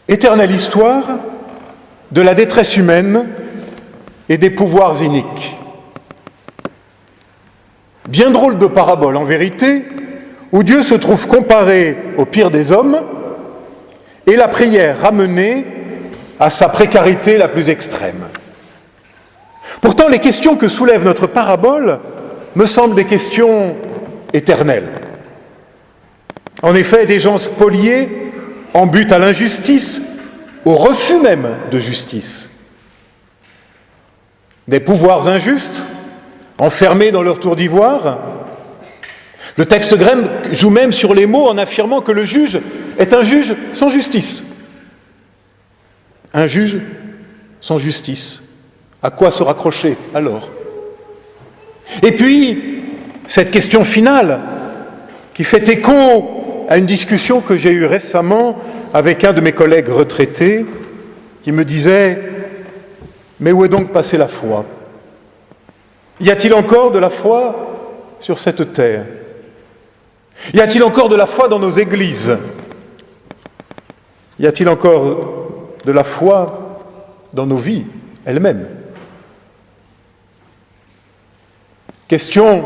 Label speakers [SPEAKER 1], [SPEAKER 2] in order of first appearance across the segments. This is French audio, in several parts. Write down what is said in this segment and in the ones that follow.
[SPEAKER 1] Éternelle histoire de la détresse humaine et des pouvoirs iniques. Bien drôle de parabole en vérité, où Dieu se trouve comparé au pire des hommes et la prière ramenée à sa précarité la plus extrême. Pourtant, les questions que soulève notre parabole me semblent des questions éternelles. En effet, des gens spoliés en butte à l'injustice, au refus même de justice. Des pouvoirs injustes, enfermés dans leur tour d'ivoire. Le texte grec joue même sur les mots en affirmant que le juge est un juge sans justice. Un juge sans justice. À quoi se raccrocher alors? Et puis, cette question finale, qui fait écho à une discussion que j'ai eue récemment avec un de mes collègues retraités, qui me disait « Mais où est donc passée la foi? Y a-t-il encore de la foi sur cette terre? Y a-t-il encore de la foi dans nos églises? Y a-t-il encore de la foi dans nos vies elles-mêmes ?» Question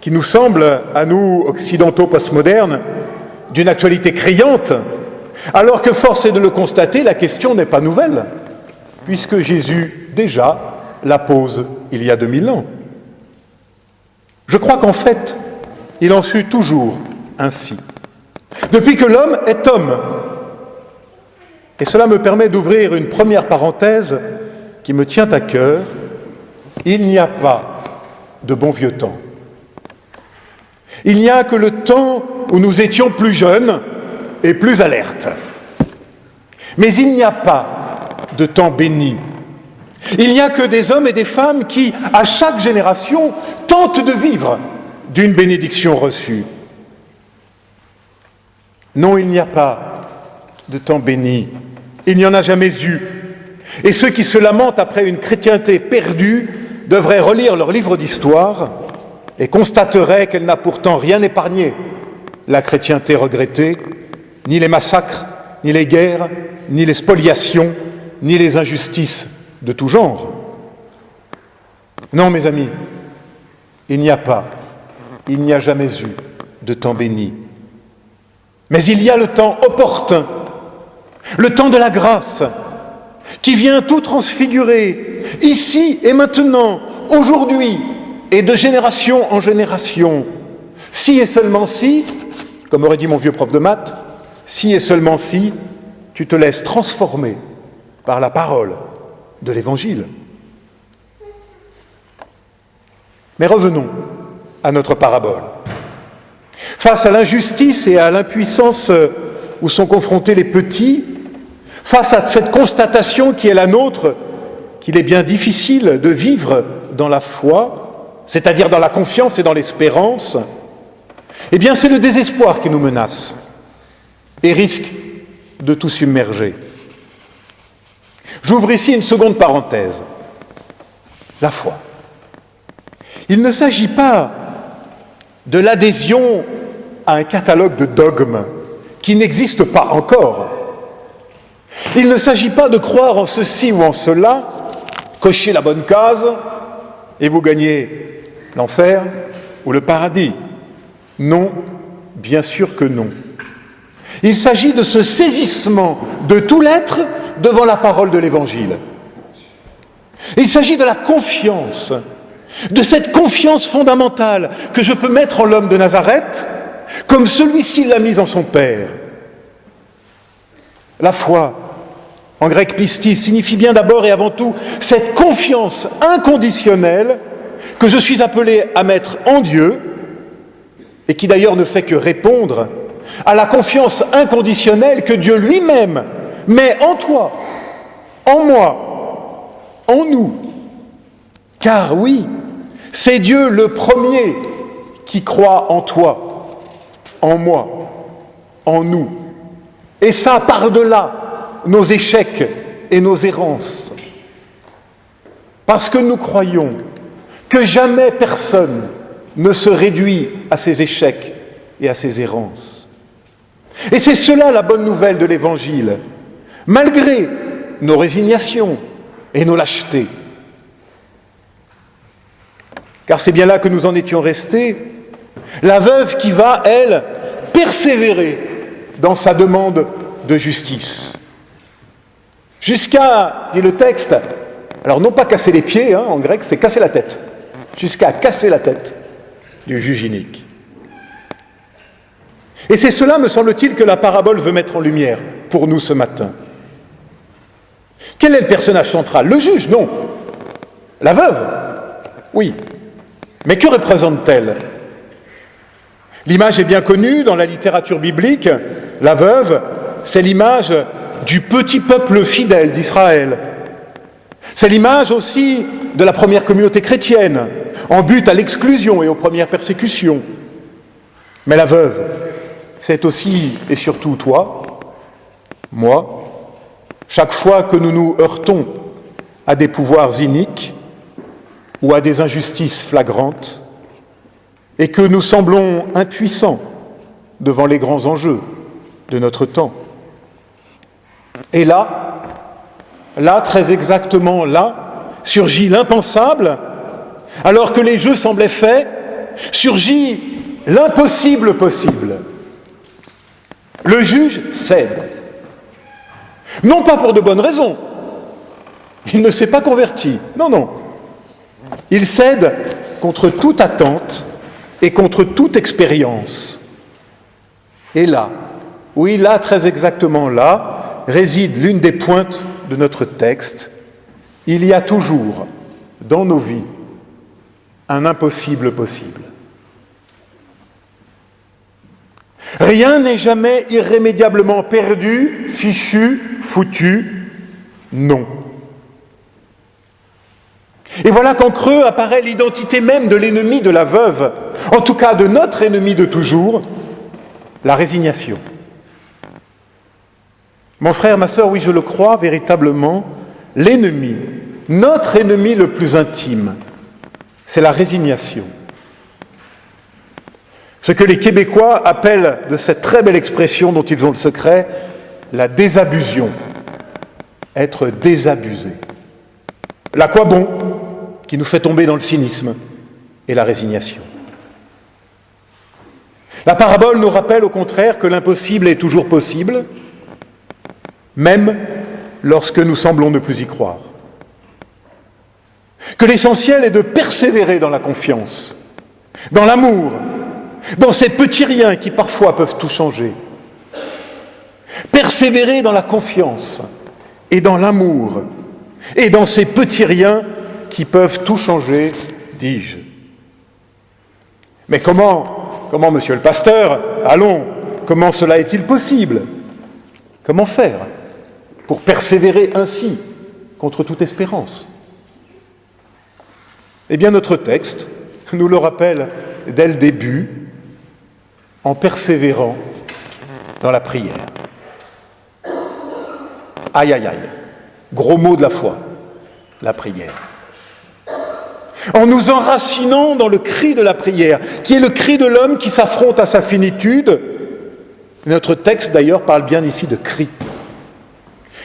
[SPEAKER 1] qui nous semble, à nous, occidentaux postmodernes, d'une actualité criante, alors que force est de le constater, la question n'est pas nouvelle, puisque Jésus, déjà, la pose il y a 2000 ans. Je crois qu'en fait, il en fut toujours ainsi, depuis que l'homme est homme. Et cela me permet d'ouvrir une première parenthèse qui me tient à cœur. Il n'y a pas de bon vieux temps. Il n'y a que le temps où nous étions plus jeunes et plus alertes. Mais il n'y a pas de temps béni. Il n'y a que des hommes et des femmes qui, à chaque génération, tentent de vivre d'une bénédiction reçue. Non, il n'y a pas de temps béni. Il n'y en a jamais eu. Et ceux qui se lamentent après une chrétienté perdue devraient relire leur livre d'histoire et constateraient qu'elle n'a pourtant rien épargné, la chrétienté regrettée, ni les massacres, ni les guerres, ni les spoliations, ni les injustices de tout genre. Non, mes amis, il n'y a jamais eu de temps béni. Mais il y a le temps opportun, le temps de la grâce, qui vient tout transfigurer, ici et maintenant, aujourd'hui, et de génération en génération. Si et seulement si, comme aurait dit mon vieux prof de maths, si et seulement si, tu te laisses transformer par la parole de l'Évangile. Mais revenons à notre parabole. Face à l'injustice et à l'impuissance où sont confrontés les petits, face à cette constatation qui est la nôtre, qu'il est bien difficile de vivre dans la foi, c'est-à-dire dans la confiance et dans l'espérance, eh bien c'est le désespoir qui nous menace et risque de tout submerger. J'ouvre ici une seconde parenthèse. La foi. Il ne s'agit pas de l'adhésion à un catalogue de dogmes qui n'existe pas encore. Il ne s'agit pas de croire en ceci ou en cela, cocher la bonne case et vous gagnez l'enfer ou le paradis. Non, bien sûr que non. Il s'agit de ce saisissement de tout l'être devant la parole de l'Évangile. Il s'agit de la confiance, de cette confiance fondamentale que je peux mettre en l'homme de Nazareth, comme celui-ci l'a mise en son Père. La foi, en grec pistis, signifie bien d'abord et avant tout cette confiance inconditionnelle que je suis appelé à mettre en Dieu, et qui d'ailleurs ne fait que répondre à la confiance inconditionnelle que Dieu lui-même met en toi, en moi, en nous. Car oui, c'est Dieu le premier qui croit en toi, en moi, en nous. Et ça par-delà nos échecs et nos errances. Parce que nous croyons que jamais personne ne se réduit à ses échecs et à ses errances. Et c'est cela la bonne nouvelle de l'Évangile. malgré nos résignations et nos lâchetés. Car c'est bien là que nous en étions restés, la veuve qui va, elle, persévérer dans sa demande de justice. Jusqu'à, dit le texte, alors non pas casser les pieds, en grec c'est casser la tête, jusqu'à casser la tête du juge inique. Et c'est cela, me semble-t-il, que la parabole veut mettre en lumière pour nous ce matin. Quel est le personnage central? Le juge? Non. La veuve? Oui. Mais que représente-t-elle? L'image est bien connue dans la littérature biblique. La veuve, c'est l'image du petit peuple fidèle d'Israël. C'est l'image aussi de la première communauté chrétienne, en but à l'exclusion et aux premières persécutions. Mais la veuve, c'est aussi et surtout toi, moi, chaque fois que nous nous heurtons à des pouvoirs iniques ou à des injustices flagrantes et que nous semblons impuissants devant les grands enjeux de notre temps. Et là, très exactement là, surgit l'impensable, alors que les jeux semblaient faits, surgit l'impossible possible. Le juge cède. Non pas pour de bonnes raisons. Il ne s'est pas converti. Non. Il cède contre toute attente et contre toute expérience. Et là, oui, là, très exactement là, réside l'une des pointes de notre texte. Il y a toujours, dans nos vies, un impossible possible. Rien n'est jamais irrémédiablement perdu, fichu, foutu, non. Et voilà qu'en creux apparaît l'identité même de l'ennemi de la veuve, en tout cas de notre ennemi de toujours, la résignation. Mon frère, ma sœur, oui, je le crois véritablement, l'ennemi, notre ennemi le plus intime, c'est la résignation. Ce que les Québécois appellent, de cette très belle expression dont ils ont le secret, la désabusion. Être désabusé. La quoi bon, qui nous fait tomber dans le cynisme et la résignation. La parabole nous rappelle au contraire que l'impossible est toujours possible, même lorsque nous semblons ne plus y croire. Que l'essentiel est de persévérer dans la confiance, dans l'amour, dans ces petits riens qui parfois peuvent tout changer. Persévérer dans la confiance et dans l'amour et dans ces petits riens qui peuvent tout changer, dis-je. Mais comment, monsieur le pasteur, allons, comment cela est-il possible? Comment faire pour persévérer ainsi contre toute espérance? Eh bien, notre texte nous le rappelle dès le début, en persévérant dans la prière. Aïe, aïe, aïe. Gros mot de la foi, la prière. En nous enracinant dans le cri de la prière, qui est le cri de l'homme qui s'affronte à sa finitude. Notre texte, d'ailleurs, parle bien ici de cri.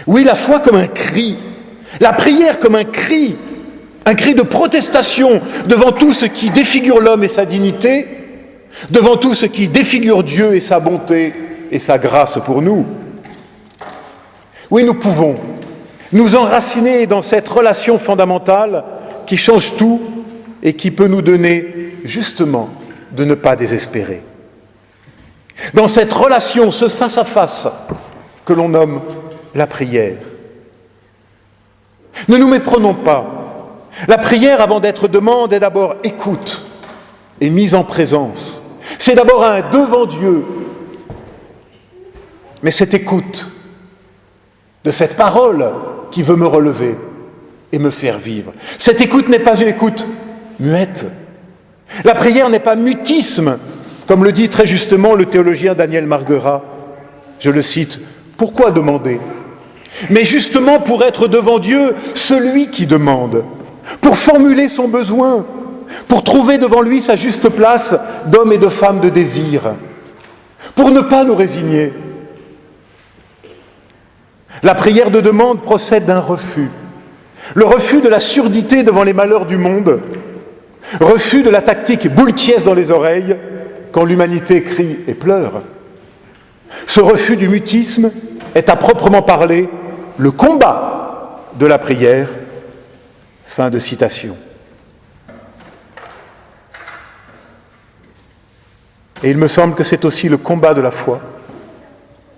[SPEAKER 1] Oui, la foi comme un cri, la prière comme un cri de protestation devant tout ce qui défigure l'homme et sa dignité, devant tout ce qui défigure Dieu et sa bonté et sa grâce pour nous. Oui, nous pouvons nous enraciner dans cette relation fondamentale qui change tout et qui peut nous donner justement de ne pas désespérer. Dans cette relation, ce face-à-face que l'on nomme la prière. Ne nous méprenons pas. La prière, avant d'être demande, est d'abord écoute et mise en présence. C'est d'abord un devant Dieu. Mais cette écoute de cette parole qui veut me relever et me faire vivre. Cette écoute n'est pas une écoute muette. La prière n'est pas mutisme, comme le dit très justement le théologien Daniel Marguerat. Je le cite, « Pourquoi demander ?» Mais justement pour être devant Dieu celui qui demande, pour formuler son besoin, pour trouver devant lui sa juste place d'homme et de femme de désir, pour ne pas nous résigner. La prière de demande procède d'un refus. Le refus de la surdité devant les malheurs du monde, refus de la tactique boule qui est dans les oreilles quand l'humanité crie et pleure. Ce refus du mutisme est à proprement parler le combat de la prière. Fin de citation. Et il me semble que c'est aussi le combat de la foi,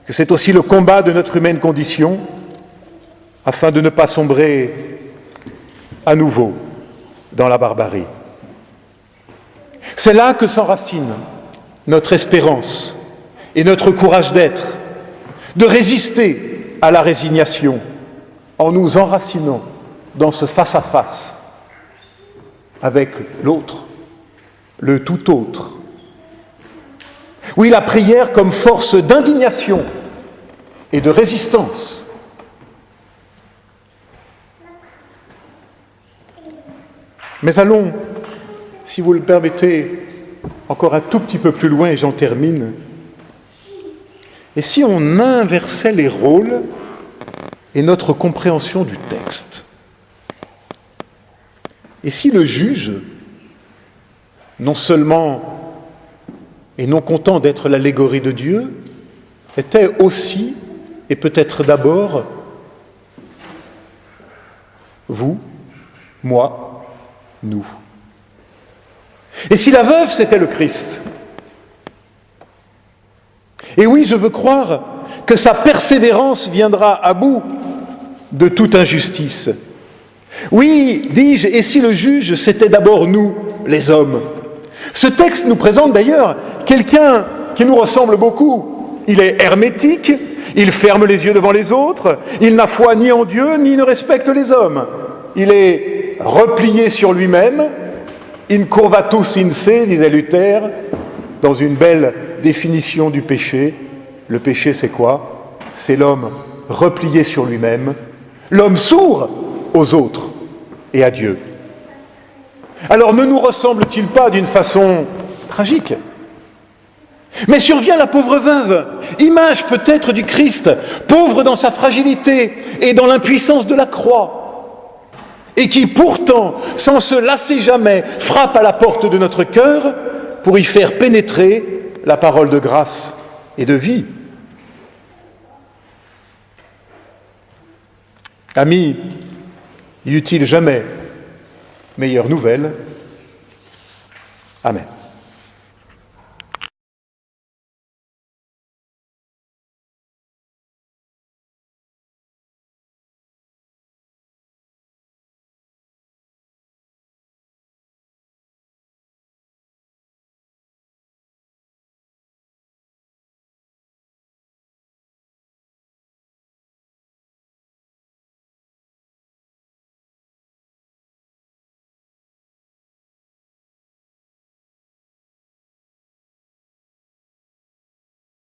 [SPEAKER 1] que c'est aussi le combat de notre humaine condition, afin de ne pas sombrer à nouveau dans la barbarie. C'est là que s'enracine notre espérance et notre courage d'être, de résister à la résignation en nous enracinant dans ce face-à-face avec l'autre, le tout autre. Oui, la prière comme force d'indignation et de résistance. Mais allons, si vous le permettez, encore un tout petit peu plus loin et j'en termine. Et si on inversait les rôles et notre compréhension du texte? Et si le juge, non seulement et non content d'être l'allégorie de Dieu, était aussi, et peut-être d'abord, vous, moi, nous. Et si la veuve, c'était le Christ? Et oui, je veux croire que sa persévérance viendra à bout de toute injustice. Oui, dis-je, et si le juge, c'était d'abord nous, les hommes? Ce texte nous présente d'ailleurs quelqu'un qui nous ressemble beaucoup. Il est hermétique, il ferme les yeux devant les autres, il n'a foi ni en Dieu, ni ne respecte les hommes. Il est replié sur lui-même, in curvatus in se, disait Luther, dans une belle définition du péché. Le péché, c'est quoi? C'est l'homme replié sur lui-même, l'homme sourd aux autres et à Dieu. Alors ne nous ressemble-t-il pas d'une façon tragique? Mais survient la pauvre veuve, image peut-être du Christ, pauvre dans sa fragilité et dans l'impuissance de la croix, et qui pourtant, sans se lasser jamais, frappe à la porte de notre cœur pour y faire pénétrer la parole de grâce et de vie. Amis, y eut-il jamais meilleure nouvelle? Amen.